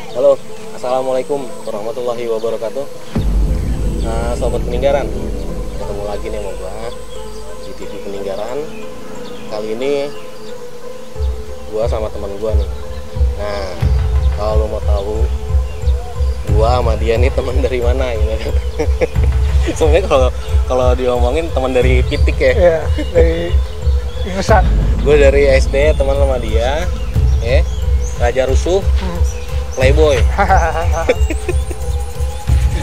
Halo, assalamualaikum warahmatullahi wabarakatuh. Sobat Peninggaran, ketemu lagi nih sama gua di TV Peninggaran. Kali ini gua sama teman gua nih. Nah, kalau lo mau tahu gua sama dia nih teman dari mana gitu. Sebenarnya kalau diomongin teman dari Pitik ya. Iya, dari Ingusan. Gue dari SD teman sama dia, ya. Raja Rusuh, Playboy.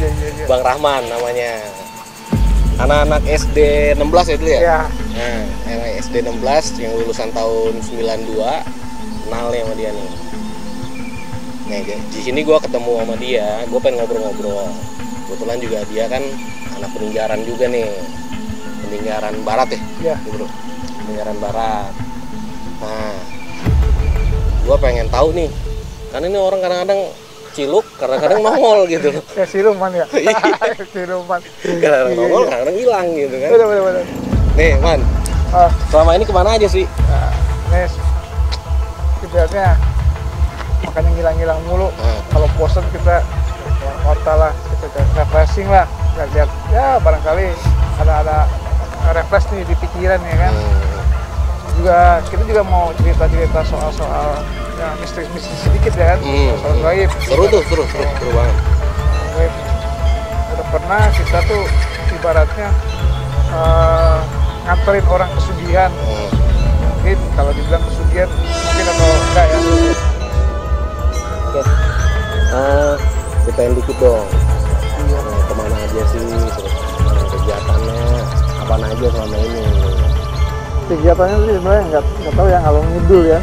Iya. Bang Rahman namanya. Anak-anak SD 16 ya dulu ya? Iya. Nah, anak SD 16 yang lulusan tahun 92 kenal nih sama dia nih. Nah, di sini gue ketemu sama dia, gue pengen ngobrol-ngobrol. Kebetulan juga dia kan anak Peninggaran juga nih. Peninggaran Barat ya? Iya. Bro. Peninggaran Barat. Nah, gue pengen tahu nih, kan ini orang kadang-kadang ciluk, kadang-kadang nongol gitu. Ya siluman ya. Siluman. Kadang-kadang nongol, kadang-kadang hilang gitu kan. Bener. Nih, Man, selama ini kemana aja sih? Nah, Nes, ibaratnya makanya ngilang-ngilang mulu. Kalau bosan kita keluar kota lah, kita refreshing lah. Lihat ya barangkali ada refresh nih di pikiran ya kan. Kita juga mau cerita soal ya misteri sedikit ya kan, soal gaib. Seru banget. Gaib. Udah pernah kita tuh ibaratnya nganterin orang kesugihan. Mungkin kalau dibilang kesugihan mungkin atau enggak ya. Oke. Ceritain dikit dong. Nah, kemana aja sih, terus kegiatannya apa aja selama ini? Kegiatannya sih sebenarnya nggak tahu ya, ngalor ngidul ya.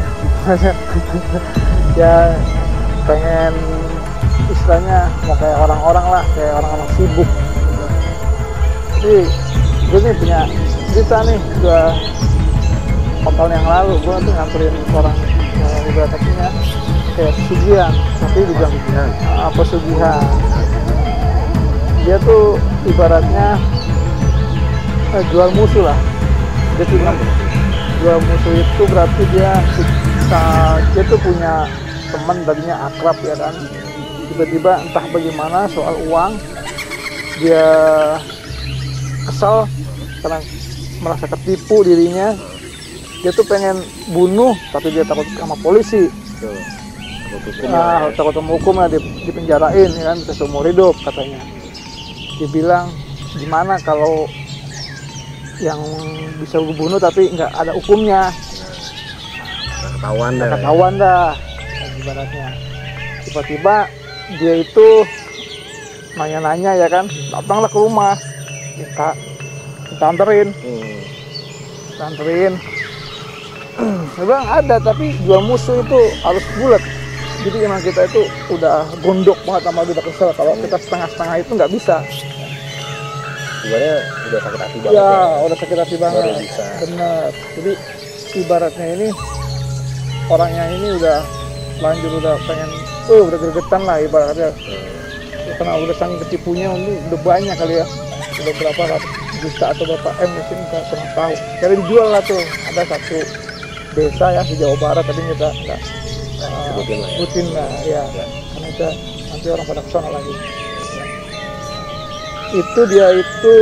Ya pengen istilahnya mau kayak orang-orang lah, kayak orang-orang sibuk. Jadi gue nih punya cerita nih, tahun yang lalu gue tuh nganterin orang ibaratnya kayak pesugihan, tapi dibilang pesugihan. Dia tuh ibaratnya jual musuh lah. Dia tuh jual musuh itu berarti dia tuh punya teman tadinya akrab ya kan. Tiba-tiba entah bagaimana soal uang dia kesal karena merasa ketipu dirinya. Dia tuh pengen bunuh tapi dia takut sama polisi. Takut sama hukumnya, dipenjarain ya kan, bisa seumur hidup katanya. Dia bilang gimana kalau yang bisa gue bunuh tapi nggak ada hukumnya, ketahuan dah ibaratnya. Tiba-tiba dia itu nanya-nanya ya kan, datanglah ke rumah, kita anterin. Dia bilang ada, tapi jual musuh itu harus bulat. Jadi emang kita itu udah gondok banget sama dia, udah kesel kalau kita setengah-setengah itu nggak bisa. Sebenarnya udah sakit hati banget ya. Udah sakit hati banget. Benar. Jadi ibaratnya ini orangnya ini udah lanjut, udah pengen, udah gregetan lah ibaratnya. Karena udah saking ketipunya, udah banyak kali ya. Udah berapa juta atau berapa M mungkin nggak pernah tahu. Jadi dijual lah tuh. Ada satu desa ya di Jawa Barat, tadi kita nggak sebutin lah ya. Karena itu nanti orang pada kesana lagi. Itu dia itu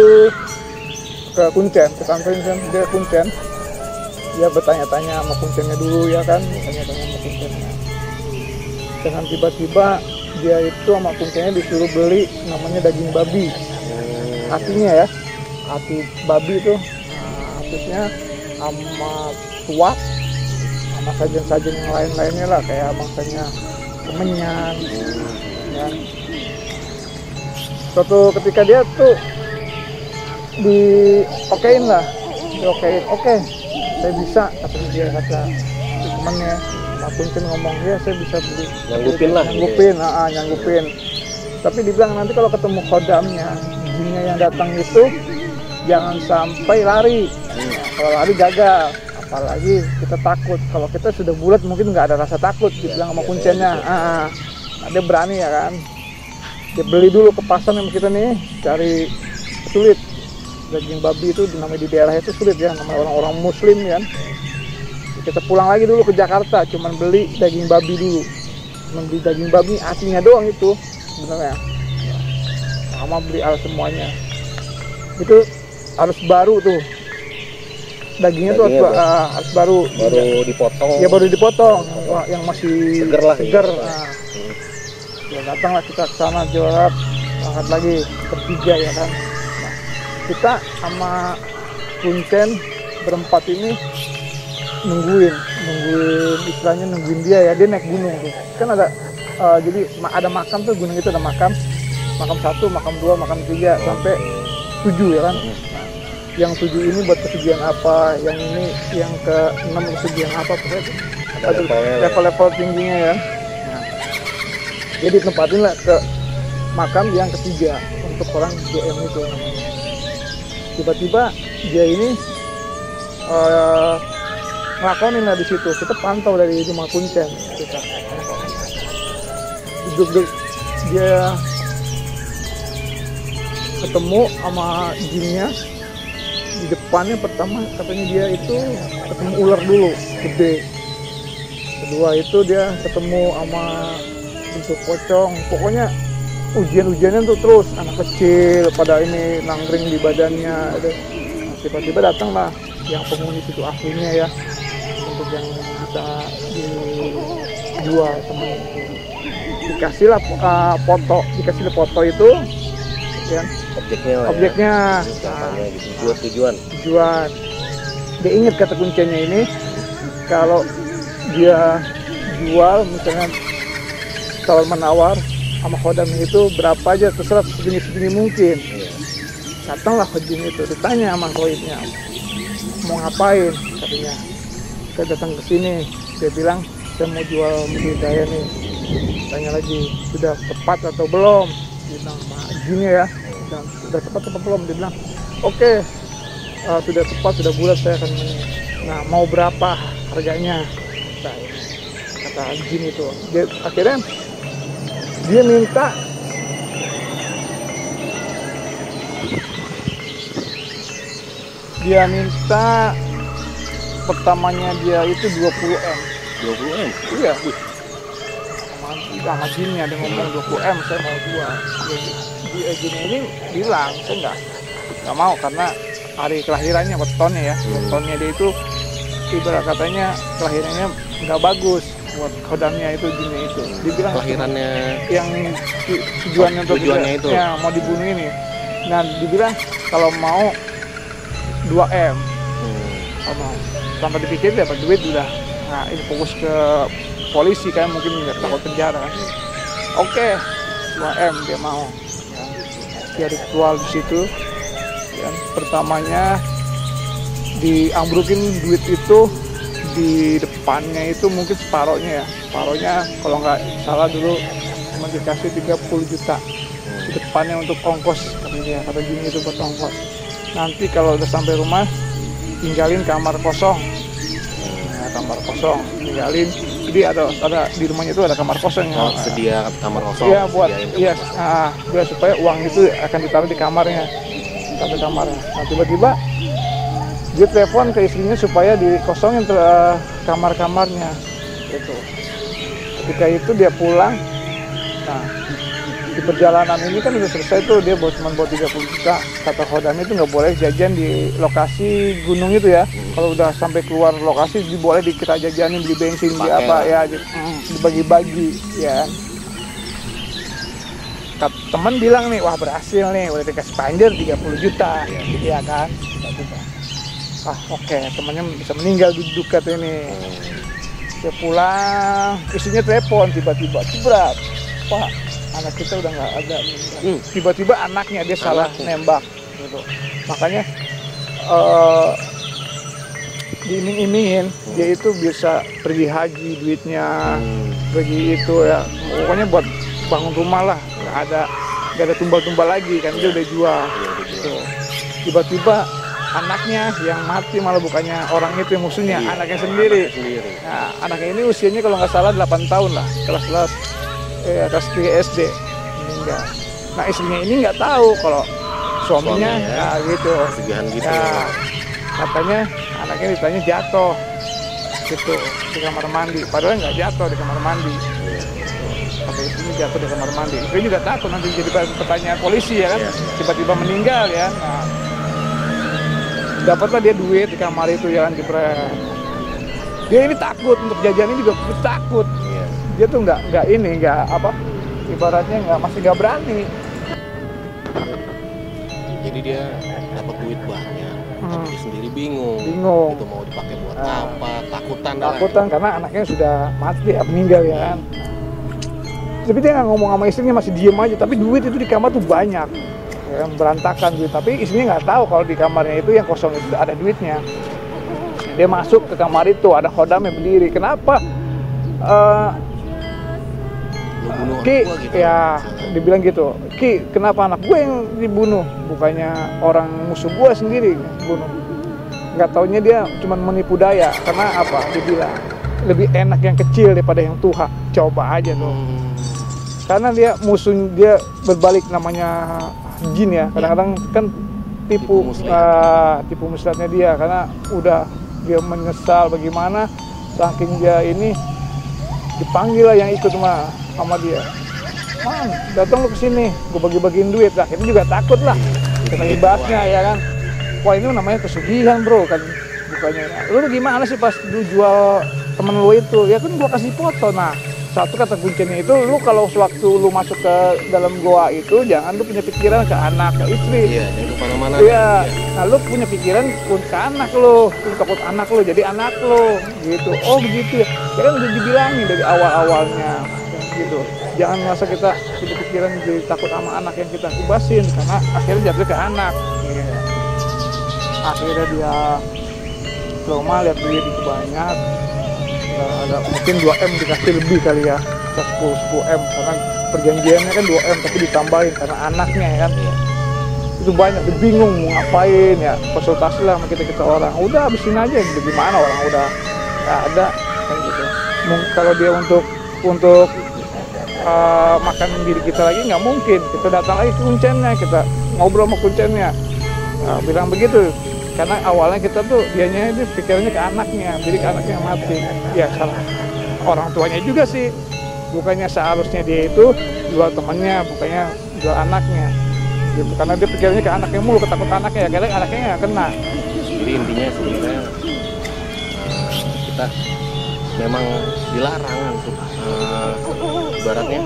ke Kuncen, ke kantorin kan, dia Kuncen. Dia bertanya-tanya sama Kuncennya dulu ya kan, bertanya-tanya sama Kuncennya. Dengan tiba-tiba dia itu sama Kuncennya disuruh beli namanya daging babi. Hatinya ya, hati babi itu, habisnya sama tuak, sama sajen-sajen yang lain-lainnya lah, kayak maksudnya kemenyan, ya. Suatu ketika dia tuh diokein lah, oke, saya bisa, kata temannya. Pak Kuncen ngomong, ya saya bisa beli, nyanggupin. Tapi dibilang nanti kalau ketemu kodamnya, jinnya yang datang itu jangan sampai lari. Kalau lari gagal, apalagi kita takut. Kalau kita sudah bulat mungkin nggak ada rasa takut, dibilang sama Kuncennya. Dia berani ya kan. Dia beli dulu ke pasar yang kita nih, cari sulit. Daging babi itu namanya di daerah itu sulit ya, namanya orang-orang muslim kan. Kita pulang lagi dulu ke Jakarta, cuman beli daging babi dulu. membeli daging babi, hatinya doang itu sebenarnya. Sama beli semuanya. Itu harus baru tuh. Dagingnya tuh harus baru dipotong. Ya baru dipotong. Yang masih seger lah. Seger. Nah. Ya datanglah kita ke sana, jawab, angkat lagi bertiga ya kan. Nah, kita sama Kuncen berempat ini nungguin istilahnya nungguin dia ya. Dia naik gunung tuh. Kan ada jadi ada makam tuh, gunung itu ada makam 1, makam 2, makam 3 sampai 7 ya kan. Nah, yang 7 ini buat pesugihan apa, yang ini yang ke-6 pesugihan apa, pokoknya ada level-level tingginya ya. Nah, jadi tempatin lah ke makam yang ketiga untuk orang GM itu. Tiba-tiba dia ini ngelakonin lah di situ. Kita pantau dari rumah Kuncen. Duduk dia ketemu sama jinnya di depannya. Pertama katanya dia itu ketemu ular dulu gede, kedua itu dia ketemu sama bentuk pocong. Pokoknya ujian-ujiannya tuh terus, anak kecil pada ini nangkring di badannya. Nah, tiba-tiba datanglah yang penghuni situ aslinya ya, untuk yang bisa dijual temen. Dikasihlah foto itu ya, objeknya buat tujuan. Dia ingat kata Kuncennya ini, kalau dia jual misalnya tawar menawar sama khodam itu berapa aja, terserah setinggi mungkin. Datanglah khodam itu, ditanya sama khodamnya mau ngapain, katanya saya datang ke sini. Dia bilang saya mau jual mobil saya nih. Tanya lagi sudah tepat atau belum, dia bilang jinnya ya, sudah tepat atau belum. Dia bilang oke, sudah tepat, sudah bulat, saya akan nah mau berapa harganya, kata jin itu. Dia akhirnya dia minta pertamanya dia itu 20M. 20M? Iya. Sama jinnya dia ngomong 20M, saya mau jual. Jin ini bilang saya nggak mau karena hari kelahirannya, wetonnya ya, wetonnya dia itu ibarat katanya kelahirannya nggak bagus buat khodamnya itu, jinnya itu. Dibilang kelahirannya yang tujuannya itu ya mau dibunuh ini. Nah dibilang kalau mau 2M. Tanpa dipikir dapat duit udah. Nah ini fokus ke polisi kan, mungkin nggak takut penjara kan. Oke, 2M dia mau. Dia ritual di situ. Dan pertamanya diambrukin duit itu di depannya itu mungkin separohnya ya. Separohnya kalau nggak salah dulu cuma dikasih 30 juta di depannya untuk ongkos, kata gini itu buat ongkos. Nanti kalau udah sampai rumah tinggalin kamar kosong. Nah, kamar kosong tinggalin. Jadi ada di rumahnya itu ada kamar kosong. Sedia kamar kosong. Iya buat biar supaya uang itu akan ditaruh di kamarnya. Di kamarnya. Nah tiba-tiba dia telepon ke istrinya supaya dikosongin kamar-kamarnya. Gitu. Ketika itu dia pulang. Nah di perjalanan ini kan udah selesai tuh, dia cuma buat 30 juta. Kata khodam itu nggak boleh jajan di lokasi gunung itu ya. Kalau udah sampai keluar lokasi boleh kita jajanin, beli bensin, beli apa ya, dibagi-bagi ya. Temen bilang nih, wah berhasil nih, udah dikasih panjer 30 juta ya kan. Oke, temennya bisa meninggal duduk kata ini. Dia pulang, istrinya telepon tiba-tiba, berat Pak, anak kita udah nggak ada. Tiba-tiba anaknya dia salah nembak gitu. Makanya diiming-imingin dia itu bisa pergi haji duitnya, pergi itu ya, pokoknya buat bangun rumah lah, nggak ada tumbal-tumbal lagi kan, dia udah jual gitu. Tiba-tiba anaknya yang mati malah bukannya orang itu yang musuhnya, anaknya sendiri. Nah, anaknya ini usianya kalau nggak salah 8 tahun lah, kelas 3 SD meninggal. Nah istrinya ini nggak tahu kalau suaminya ya, gitu. Ya, katanya anaknya ditanya jatuh gitu di kamar mandi, padahal nggak jatuh di kamar mandi. istrinya jatuh di kamar mandi. Istrinya juga takut nanti jadi pertanyaan polisi ya kan, tiba-tiba meninggal ya. Nah, dapatlah dia duit di kamar itu ya kan, jebret. Dia ini takut untuk jajan ini juga takut. Dia tuh nggak apa, ibaratnya masih nggak berani. Jadi dia dapat duit banyak, tapi dia sendiri bingung. Itu mau dipakai buat apa? Takutan karena anaknya sudah mati, meninggal ya kan. Tapi dia nggak ngomong sama istrinya, masih diem aja. Tapi duit itu di kamar tuh banyak, ya kan, berantakan duit. Tapi istrinya nggak tahu kalau di kamarnya itu yang kosong itu ada duitnya. Dia masuk ke kamar itu, ada khodam yang berdiri. Kenapa? Ki, gitu. Ya dibilang gitu. Ki, kenapa anak gue yang dibunuh? Bukannya orang musuh gue sendiri bunuh. Nggak taunya dia cuma menipu daya. Karena apa? Dia bilang lebih enak yang kecil daripada yang tua. Coba aja tuh. Karena dia musuh dia berbalik, namanya jin ya. Kadang-kadang kan tipu muslihatnya dia. Karena udah dia menyesal bagaimana, saking dia ini dipanggil lah yang ikut sama dia. Man, datang lu kesini, gue bagi-bagiin duit. Lah, ini juga takut lah. Kita ibasnya ya kan. Wah, ini namanya pesugihan bro kan. Bukannya, lu gimana sih pas lu jual temen lu itu? Ya kan gue kasih foto. Nah, satu kata kuncinya itu, lu kalau sewaktu lu masuk ke dalam goa itu, jangan lu punya pikiran ke anak, ke istri. Iya, jangan kemana-mana. Iya, nah lu punya pikiran ke anak lu takut anak lu jadi anak lu, gitu. Oh begitu ya, ya kan udah dibilangin dari awal-awalnya, gitu. Jangan merasa kita punya pikiran jadi takut sama anak yang kita kubasin, karena akhirnya jatuh ke anak. Iya. Akhirnya dia trauma, lihat duit itu banyak. Ada mungkin 2M dikasih lebih kali ya, 10M, karena perjanjiannya kan 2M tapi ditambahin karena anaknya ya kan. Itu banyak, dia bingung mau ngapain ya, konsultasi lah sama kita orang, udah habisin aja, gimana orang udah nggak ada kan gitu. Kalau dia untuk makan diri kita lagi nggak mungkin, kita datang lagi ke kuncennya, kita ngobrol sama kuncennya, bilang begitu. Karena awalnya kita tuh dianya ini pikirannya ke anaknya, jadi ke anaknya mati. Ya salah orang tuanya juga sih, bukannya seharusnya dia itu jual temannya, bukannya jual anaknya. Gitu. Karena dia pikirannya ke anaknya mulu, ketakut anaknya, ya karena anaknya nggak kena. Jadi intinya sebenarnya kita memang dilarang untuk ibaratnya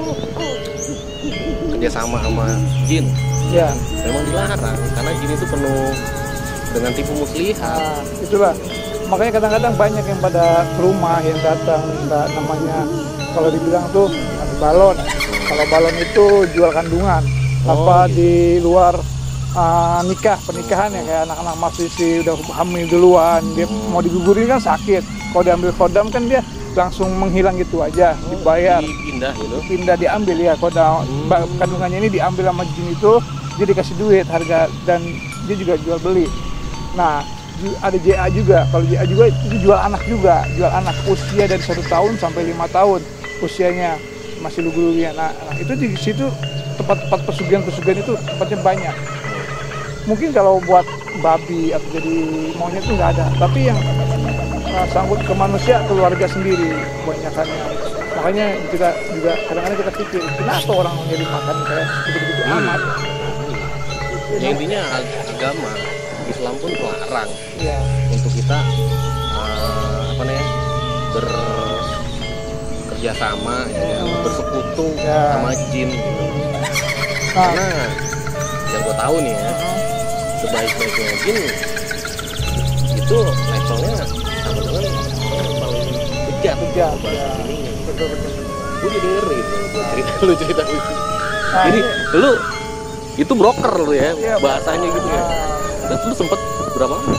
kerjasama sama jin. Ya. Memang dilarang karena jin itu penuh dengan tipu muslihat. Nah, itulah makanya kadang-kadang banyak yang pada ke rumah yang datang minta, namanya kalau dibilang tuh balon. Kalau balon itu jual kandungan, di luar pernikahan ya, kayak anak-anak mahasiswa udah hamil duluan, dia mau digugurin kan sakit. Kalau diambil khodam kan dia langsung menghilang gitu aja, dibayar. Pindah diambil ya, kalau kandungannya ini diambil sama jin itu, dia dikasih duit harga dan dia juga jual beli. Nah, ada JA juga. Kalau JA juga itu jual anak juga, jual anak usia dari 1 tahun sampai 5 tahun usianya, masih lugu-lugunya. Nah, itu di situ tempat-tempat pesugihan itu tempatnya banyak. Mungkin kalau buat babi atau jadi monyet itu nggak ada, tapi yang sangkut ke manusia, keluarga sendiri kebanyakannya. Makanya kita juga kadang-kadang kita pikir, kenapa orang jadi makan kayak begitu amat? Ya, intinya agama Islam pun melarang untuk kita bekerja sama, bersekutu sama jin. Karena yang gue tahu nih ya, sebaik-baiknya jin itu levelnya sama dengan orang yang paling bejat. Betul. Gue jadi ngeri tuh cerita lu. Jadi lu itu broker lu ya, bahasanya gitu ya. Dan lu sempet berapa lama?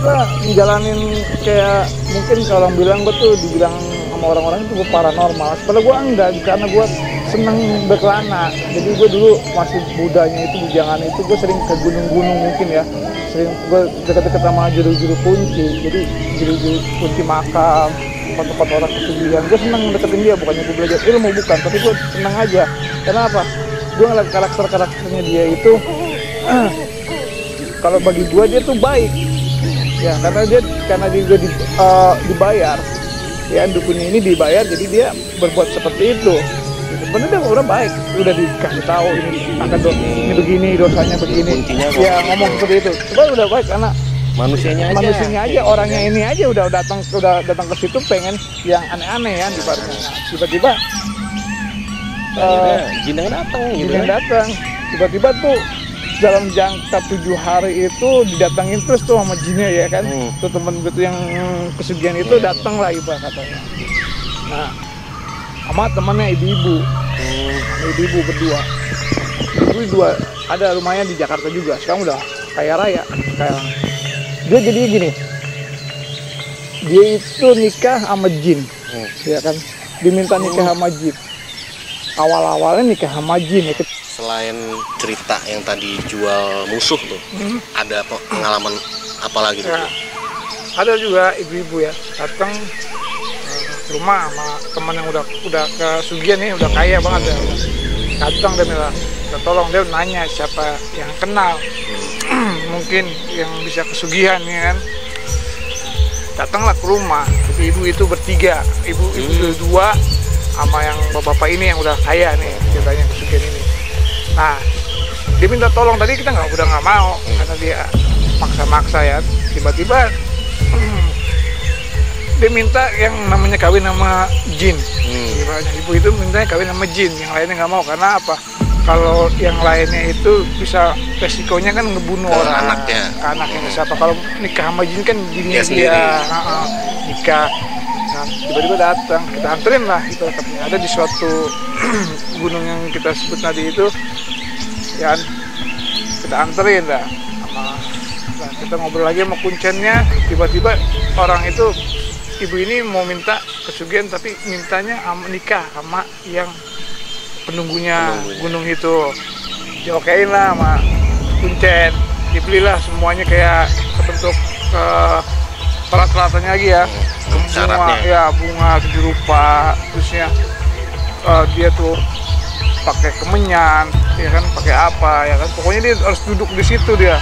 Gue ngejalanin kayak, mungkin kalau orang bilang gue tuh dibilang sama orang-orang itu gue paranormal. Sebenarnya gue enggak, karena gue seneng berkelana. Jadi gue dulu masih mudanya itu, bujangan itu, gue sering ke gunung-gunung mungkin ya. Sering gue deket-deket sama juru-juru kunci. Jadi juru-juru kunci makam, tempat-tempat orang pesugihan. Gue seneng deketin dia, bukannya gue belajar ilmu, bukan. Tapi gue seneng aja. Karena apa? Gue ngeliat karakternya dia itu, kalau bagi gue dia tuh baik ya, karena dia juga dibayar ya, dukunnya ini dibayar, jadi dia berbuat seperti itu. Bener deh, udah baik, udah dikasih tahu ini begini dosanya begini. Intinya ya ngomong seperti itu. Coba udah baik karena manusianya aja orangnya ini aja udah datang ke situ pengen yang aneh-aneh ya di barunya. Tiba-tiba jin yang datang gitu. Tiba-tiba tuh dalam jangka 7 hari itu didatangin terus tuh sama jinnya ya kan. Tuh temen gue tuh yang kesugihan itu datang lah ibarat katanya. Nah, sama temannya ibu-ibu berdua. Ibu dua ada rumahnya di Jakarta juga. Sekarang udah kaya raya sekarang. Dia jadi gini. Dia itu nikah sama jin. Ya kan? Diminta nikah sama jin. Awal-awalnya nikah sama jin ya. Selain cerita yang tadi jual musuh tuh, ada pengalaman apa lagi tuh? Ya, ada juga ibu-ibu ya datang ke rumah sama teman yang udah kesugihan nih, udah kaya banget ya. Datang dia minta tolong, dia nanya siapa yang kenal, mungkin yang bisa kesugihan ya kan. Datanglah ke rumah, ibu itu bertiga, ibu dua sama yang bapak ini yang udah kaya nih, ceritanya kesugihan ini. Nah, dia minta tolong, tadi kita udah nggak mau karena dia maksa-maksa ya. Tiba-tiba dia minta yang namanya kawin sama jin. Ibu itu mintanya kawin sama jin, yang lainnya nggak mau karena apa? Kalau yang lainnya itu bisa resikonya kan ngebunuh orang, anaknya siapa. Kalau nikah sama jin kan jinnya dia nikah. Nah, tiba-tiba datang, kita anterin lah itu katanya. Ada di suatu gunung yang kita sebut tadi itu, ya kita anterin lah. Nah, kita ngobrol lagi sama kuncennya. Tiba-tiba orang itu, ibu ini mau minta kesugihan tapi mintanya nikah sama yang penunggunya gunung itu. Diokein lah sama kuncen, dibelilah semuanya kayak sebentuk peralatan-peralatannya lagi ya. Bunga, ya bunga 7 rupa, terusnya dia tuh pakai kemenyan, ya kan, pakai apa, ya kan, pokoknya dia harus duduk di situ dia,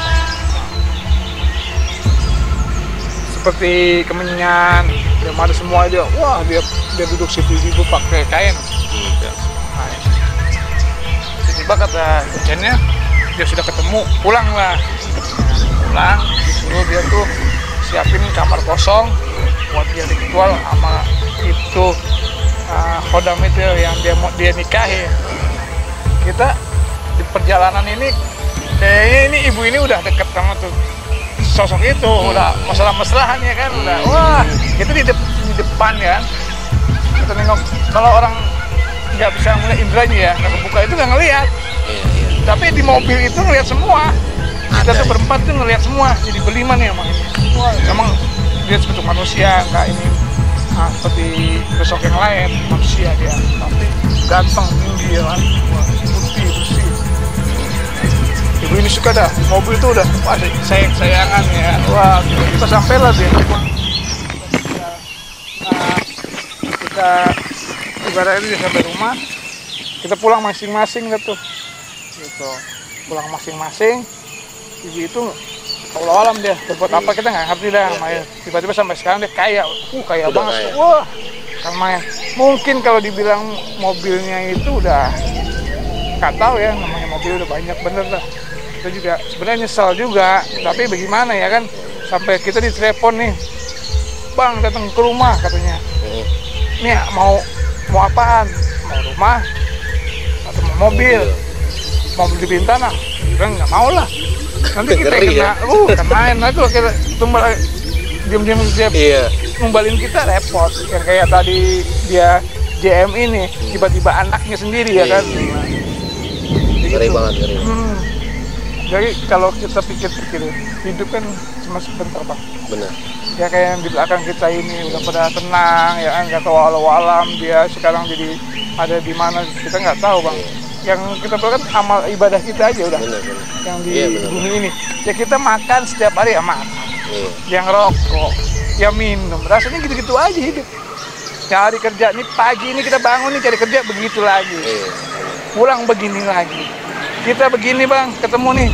seperti kemenyan, dia ada semua dia, wah dia duduk situ ibu pakai kain. Tiba-tiba kata kuncinya dia sudah ketemu, pulang, disuruh dia tuh siapin kamar kosong buat dia ritual sama itu khodam itu yang dia nikahi. Kita di perjalanan ini kayaknya ini ibu ini udah deket sama tuh sosok itu, udah mesra-mesrahan ya kan, udah wah itu di depan ya. Kita nengok, kalau orang nggak bisa melihat indranya ya, nggak kebuka itu nggak ngelihat. Tapi di mobil itu ngelihat semua. Kita tuh berempat tuh ngelihat semua, jadi berlima nih emang ini. Wah, emang dia seperti manusia, nggak ini seperti sosok yang lain, manusia dia, tapi ganteng, tinggi ya kan, putih, bersih. Ibu ini suka dah, mobil itu udah sayang-sayangan ya. Wah, kita sampailah dia. Kita ibaratnya dia sampai rumah, kita pulang masing-masing gitu. Pulang masing-masing. Ibu itu Allah alam dia berbuat apa kita nggak ngerti dah. Tiba-tiba sampai sekarang dia kaya banget. Wah, sama mungkin kalau dibilang mobilnya itu udah nggak tahu ya, namanya mobil udah banyak bener dah. Kita juga sebenarnya nyesal juga, tapi bagaimana ya kan, sampai kita ditelepon nih, bang datang ke rumah katanya. Nih mau apaan? Mau rumah atau mau mobil? Mau beli tanah? Bilang nggak mau lah. Nanti kita kenain lagi kita tumbal diam-diam dia ngumbalin kita repot. Yang kayak tadi dia JM ini tiba-tiba anaknya sendiri ya kan. Ngeri banget. Jadi kalau kita pikir-pikir hidup kan cuma sebentar bang. Benar. Ya kayak yang di belakang kita ini udah pada tenang ya kan, nggak tahu walau-alam dia sekarang jadi ada di mana kita nggak tahu bang. Yang kita kan amal ibadah kita aja udah. Bener. Yang di bumi ini ya kita makan setiap hari ya makan, yang rokok ya minum, rasanya gitu-gitu aja hidup. Cari kerja nih, pagi ini kita bangun nih cari kerja, begitu lagi, pulang begini lagi, kita begini bang, ketemu nih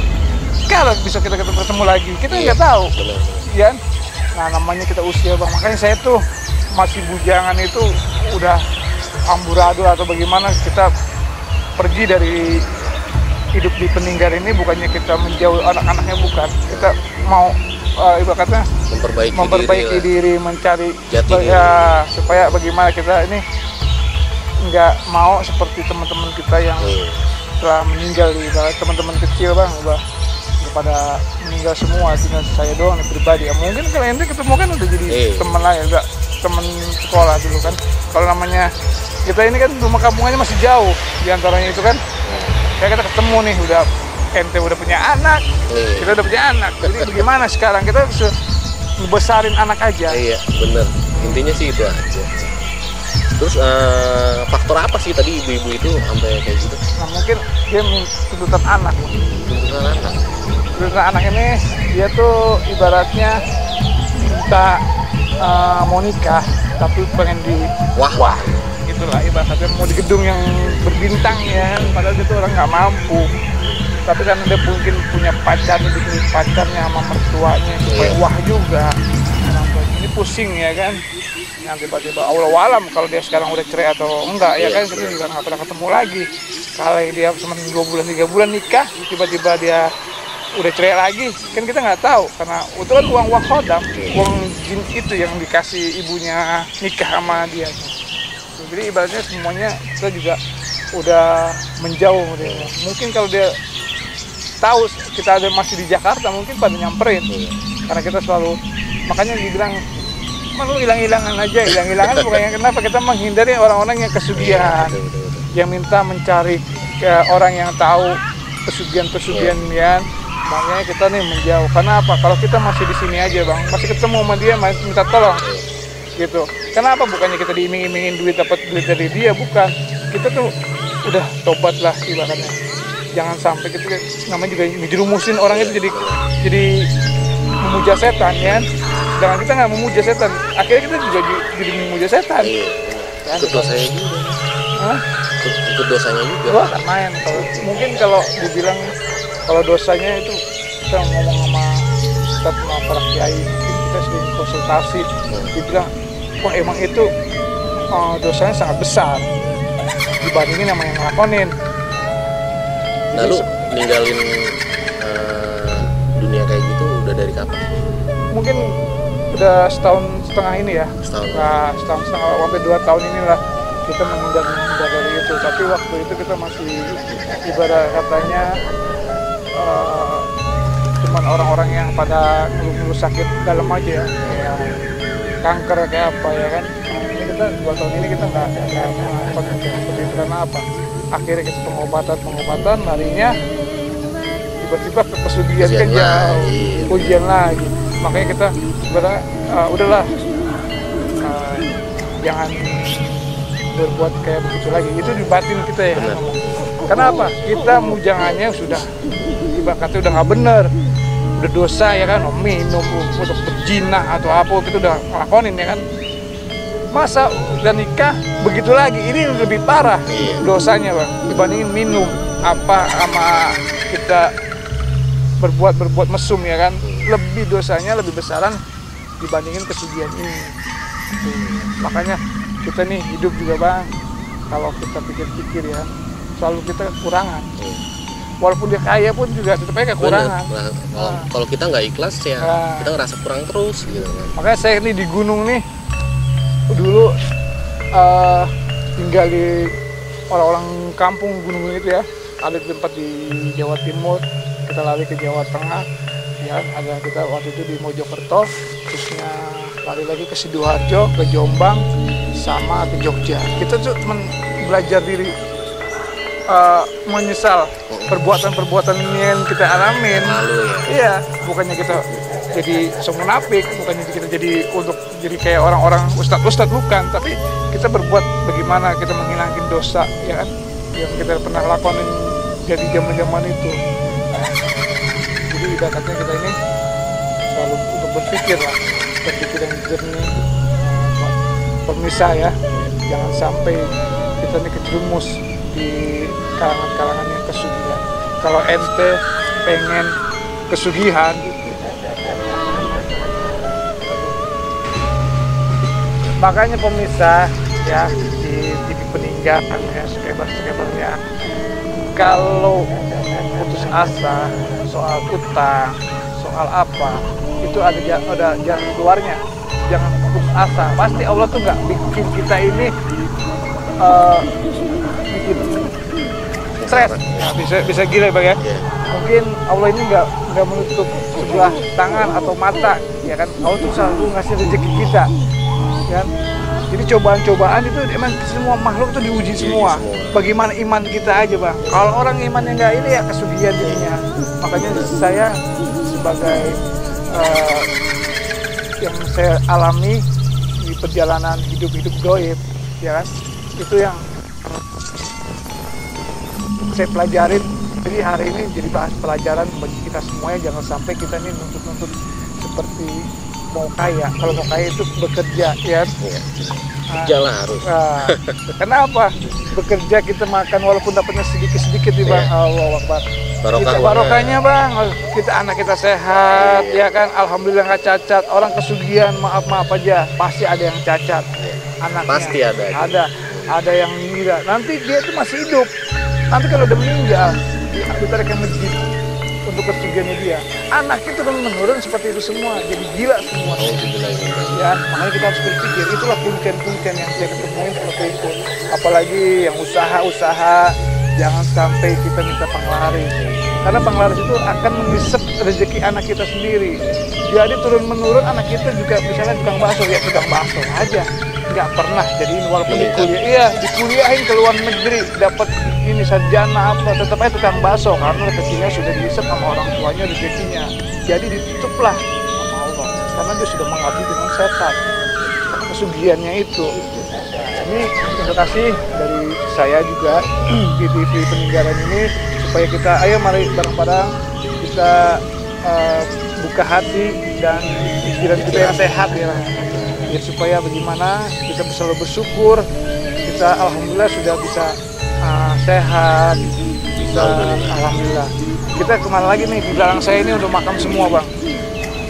kalau bisa kita ketemu lagi, kita nggak tahu ya. Nah namanya kita usia bang, makanya saya tuh masih bujangan itu udah amburadul atau bagaimana, kita pergi dari hidup di Peninggar ini bukannya kita menjauh anak-anaknya, bukan. Kita mau ibaratnya memperbaiki diri, mencari supaya bagaimana kita ini nggak mau seperti teman-teman kita yang telah meninggal, di teman-teman kecil bang, udah pada meninggal semua, tinggal saya doang pribadi. Ya mungkin kalau ente ketemu kan udah jadi teman lah ya, udah teman sekolah dulu kan. Kalau namanya kita ini kan rumah kampungannya masih jauh diantaranya itu kan. Kayak kita ketemu nih, udah ente udah punya anak, kita udah punya anak. Jadi bagaimana sekarang kita bisa ngebesarin anak aja. Iya bener, intinya sih itu aja. Terus faktor apa sih tadi ibu-ibu itu sampai kayak gitu? Nah mungkin dia tuntutan anak. Tuntutan anak ini dia tuh ibaratnya minta mau nikah tapi pengen di wah gitulah, ibaratnya mau di gedung yang berbintang ya, padahal itu orang nggak mampu. Tapi karena dia mungkin punya pacar, bikin pacarnya sama mertuanya supaya wah juga. Ini pusing ya kan. Yang tiba-tiba Allah alam kalau dia sekarang udah cerai atau enggak ya kan, kita juga nggak pernah ketemu lagi. Kalau dia cuma 2 bulan 3 bulan nikah, tiba-tiba dia udah cerai lagi, kan kita nggak tahu, karena itu kan uang khodam, uang jin itu yang dikasih ibunya nikah sama dia. Jadi ibaratnya semuanya kita juga udah menjauh dia. Mungkin kalau dia tahu kita ada masih di Jakarta mungkin pada nyamperin, karena kita selalu, makanya dibilang lu hilang-hilangan aja, hilang-hilangan bukannya kenapa, kita menghindari orang-orang yang kesugihan, yang minta mencari ke orang yang tahu pesugihan-pesugihan ya. Makanya kita nih menjauh. Karena apa? Kalau kita masih di sini aja bang, masih ketemu sama dia, masih minta tolong gitu. Kenapa? Bukannya kita diiming-imingin duit, dapat duit dari dia, bukan. Kita tuh udah tobat lah ibaratnya. Jangan sampai kita namanya juga ngejerumusin orang itu jadi memuja setan ya. Sedangkan kita nggak memuja setan, akhirnya kita juga jadi memuja setan. Kan, ikut dosanya juga. Ikut dosanya juga. Wah, kan main. Mungkin kalau dibilang kalau dosanya itu kita ngomong sama Ustadz sama para kiai, mungkin kita sering konsultasi, dibilang wah emang itu dosanya sangat besar dibandingin sama yang ngelakonin. Lalu ninggalin dunia kayak gitu udah dari kapan? Mungkin udah setahun setengah ini ya. Setahun setengah sampai 2 tahun inilah kita menghindar dari itu. Tapi waktu itu kita masih ibarat katanya cuman orang-orang yang pada ngeluh sakit dalam aja ya, kayak kanker kayak apa ya kan. Ini kita 2 tahun ini kita nggak seperti itu. Karena apa? Akhirnya kita pengobatan larinya tiba-tiba ke pesugihan kan jauh, ujian lagi. Makanya kita udahlah jangan berbuat kayak begitu lagi. Itu di batin kita ya. Kenapa? Kita mujangannya sudah ibaratnya udah nggak bener, udah dosa ya kan, minum, untuk berzina atau apa itu udah ngelakonin ya kan. Masa udah nikah begitu lagi, ini lebih parah dosanya bang dibandingin minum apa sama kita berbuat mesum ya kan. Lebih dosanya lebih besaran dibandingin kesugihan ini. Makanya kita nih hidup juga bang, kalau kita pikir-pikir ya, selalu kita kekurangan. Walaupun dia kaya pun juga tetap aja kekurangan. Kalau kita nggak ikhlas ya, kita ngerasa kurang terus gitu kan. Makanya saya nih di gunung nih, dulu tinggal di orang-orang kampung gunung itu ya, ada di tempat di Jawa Timur, kita lari ke Jawa Tengah ya, ada kita waktu itu di Mojokerto, terusnya lari lagi ke Sidoarjo, ke Jombang, sama ke Jogja. Kita tuh cuma belajar diri, menyesal perbuatan-perbuatan yang kita alamin. Iya, bukannya kita jadi munafik, bukannya kita jadi untuk jadi kayak orang-orang ustadz bukan, tapi kita berbuat bagaimana kita menghilangkan dosa ya kan, yang kita pernah lakonin jadi zaman-zaman itu. Jadi ibaratnya kita ini selalu untuk berpikir yang jernih, pemisah ya, jangan sampai kita ini kejerumus di kalangan-kalangan yang kesugihan. Kalau ente pengen kesugihan, makanya pemisah ya di TV peninggalan ya, subscriber-subscribernya. Kalau putus asa soal utang, soal apa, itu ada jalan keluarnya. Jangan putus asa. Pasti Allah tuh nggak bikin kita ini bikin stres. Nah, bisa gila bang ya. Mungkin Allah ini nggak menutup sebelah tangan atau mata, ya kan? Allah tuh selalu ngasih rezeki kita, kan? Jadi cobaan-cobaan itu emang semua makhluk tuh diuji semua. Bagaimana iman kita aja bang. Kalau orang imannya nggak ini ya kesugihan jadinya. Makanya saya sebagai yang saya alami di perjalanan hidup gaib, ya kan? Itu yang saya pelajarin. Jadi hari ini jadi pelajaran bagi kita semuanya, jangan sampai kita ini nuntut seperti mau kaya. Kalau mau kaya itu bekerja, ya. Kerja lah harus. Kenapa? Bekerja kita makan walaupun dapatnya sedikit-sedikit nih bang. Allah Akbar. Barokahnya bang. Kita anak kita sehat, ya kan. Alhamdulillah nggak cacat. Orang kesugihan maaf aja. Pasti ada yang cacat. Anaknya. Pasti ada. Ada yang gila. Nanti dia tuh masih hidup. Nanti kalau udah meninggal, ditarik ke masjid untuk kesugihannya dia. Anak itu kan menurun seperti itu semua, jadi gila semua. Ya, makanya kita harus berpikir. Itulah kuncian-kuncian yang saya ketemuin seperti itu. Apalagi yang usaha-usaha, jangan sampai kita minta penglaris. Karena penglaris itu akan mengisep rezeki anak kita sendiri. Jadi turun menurun anak kita juga misalnya tukang bakso, ya tukang bakso aja. Nggak pernah jadiin walaupun di kuliah, iya dikuliahin ke luar negeri dapat ini sarjana apa, tetap aja tukang bakso karena rezekinya sudah diisep sama orang tuanya rezekinya. Jadi ditutuplah sama Allah karena dia sudah mengabdi dengan setan kesugihannya itu. Ini terima kasih dari saya juga di TV Peninggalan ini supaya kita ayo mari bareng-bareng kita buka hati dan pikiran kita yang sehat ya. Ya, supaya bagaimana kita bisa selalu bersyukur, kita alhamdulillah sudah bisa sehat, bisa alhamdulillah. Kita kemana lagi nih, di belakang saya ini udah makam semua bang,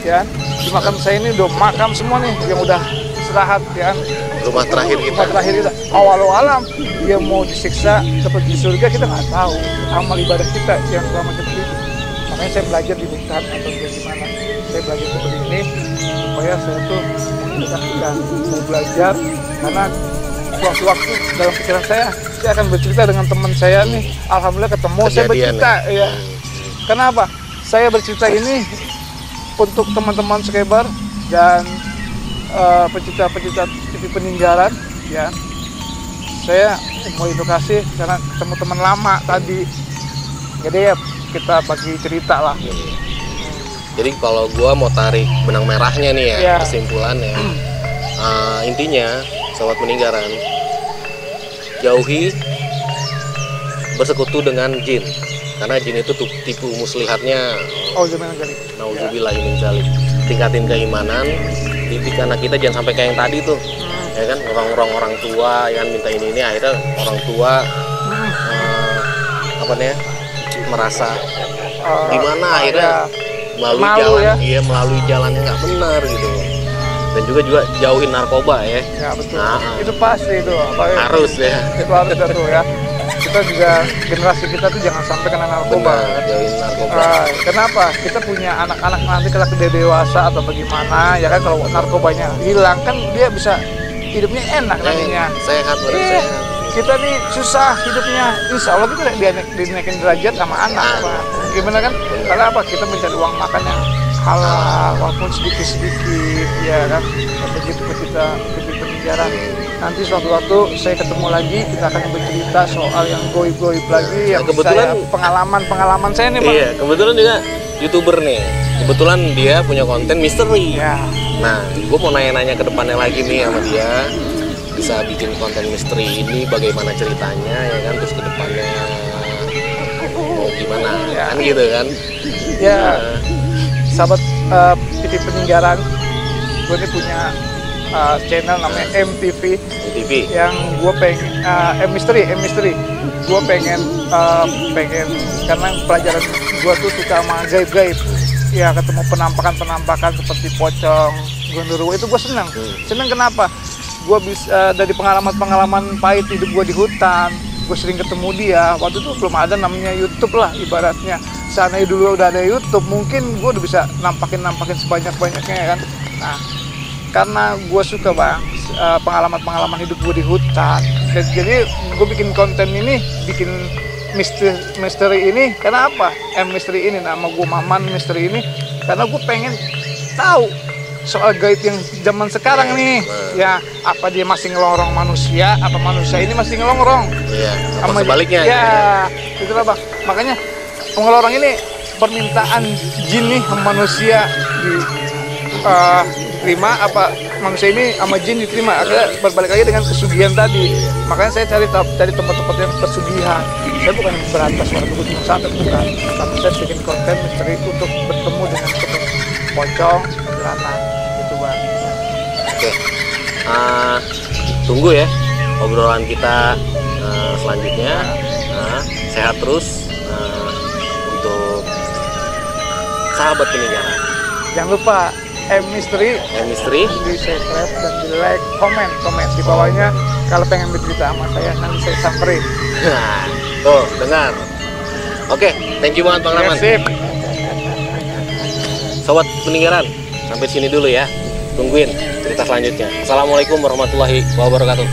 ya di makam saya ini udah makam semua nih yang udah istirahat, ya rumah terakhir kita. Rumah terakhir kita. Alam dia mau disiksa dapat di surga kita nggak tahu. Amal ibadah kita yang selama kita hidup. Makanya saya belajar di Buktan atau gimana. Saya belajar seperti ini supaya saya tuh kita mau belajar karena waktu-waktu dalam pikiran saya akan bercerita dengan teman saya nih. Alhamdulillah ketemu kejadian, saya bercerita ya. Kenapa? Saya bercerita ini untuk teman-teman subscriber dan pecinta-pecinta TV Peninggalan ya. Saya mau edukasi karena ketemu teman lama tadi. Jadi ya kita bagi cerita lah. Jadi kalau gua mau tarik benang merahnya nih ya, kesimpulannya, intinya sobat Peninggalan, jauhi bersekutu dengan jin, karena jin itu tipu muslihatnya. Nauzubillahi min dzalik. Tingkatin keimanan, didik anak kita jangan sampai kayak yang tadi tuh, ya kan, orang tua yang minta ini akhirnya orang tua merasa gimana akhirnya melalui jalan ya? Melalui jalan yang nggak benar gitu. Dan juga jauhin narkoba ya. Ya betul. Itu pasti itu. Harus ya. Itu harus tuh ya. Kita juga generasi kita tuh jangan sampai kena narkoba. Benar, jauhin narkoba. Kenapa? Kita punya anak-anak nanti kalau udah dewasa atau bagaimana ya kan, kalau narkobanya hilang kan dia bisa hidupnya enak nantinya. Sehat, sehat. Kita nih susah hidupnya, insya Allah kita dinaikin derajat sama anak Pak. Gimana kan? Karena apa? Kita mencari uang makan yang halal walaupun sedikit-sedikit ya kan. Begitu kita di Peninggalan. Nanti suatu waktu saya ketemu lagi, kita akan bercerita soal yang goib-goib lagi yang kebetulan pengalaman saya nih Pak. Iya, kebetulan juga YouTuber nih. Kebetulan dia punya konten misteri. Ya. Nah, gue mau nanya-nanya ke depannya lagi nih sama dia. Bisa bikin konten misteri ini bagaimana ceritanya ya kan, terus ke depannya mau gimana ya kan gitu kan ya. Sahabat TV Peninggalan, gue ini punya channel namanya MTV yang gue pengen misteri gue pengen karena pelajaran gue tuh suka sama gaib ya, ketemu penampakan seperti pocong, gondoruo itu gue seneng kenapa? gue bisa dari pengalaman pahit hidup gue di hutan, gue sering ketemu dia. Waktu itu belum ada namanya YouTube lah ibaratnya. Seandainya dulu udah ada YouTube, mungkin gue udah bisa nampakin sebanyak-banyaknya ya kan. Nah, karena gue suka bang pengalaman hidup gue di hutan, jadi gue bikin konten ini, bikin misteri ini. Karena apa? Misteri ini, nama gue Maman Misteri ini, karena gue pengen tahu soal gaib yang zaman sekarang nih. Ya, apa dia masih ngelongrong manusia, apa manusia ini masih ngelongrong? Iya, apa sebaliknya? Ya, itulah bang. Makanya pengelorong ini permintaan jin nih sama manusia diterima, apa manusia ini sama jin diterima. Akhirnya berbalik lagi dengan pesugihan tadi. Makanya saya cari tempat-tempat yang pesugihan. Saya bukan berantas waktu gunung santet, bukan, tapi saya bikin konten misteri untuk bertemu dengan pocong jalanan gitu bang. Oke, tunggu ya obrolan kita selanjutnya. Sehat terus untuk sahabat peninggalan. Jangan lupa misteri di subscribe dan di like, komen di bawahnya. Kalau pengen bercerita sama saya, nanti saya samperin. Nah, tuh dengar. Oke, thank you banget Bang Rahman. Sip. Sobat peninggalan, sampai sini dulu ya. Tungguin cerita selanjutnya. Assalamualaikum warahmatullahi wabarakatuh.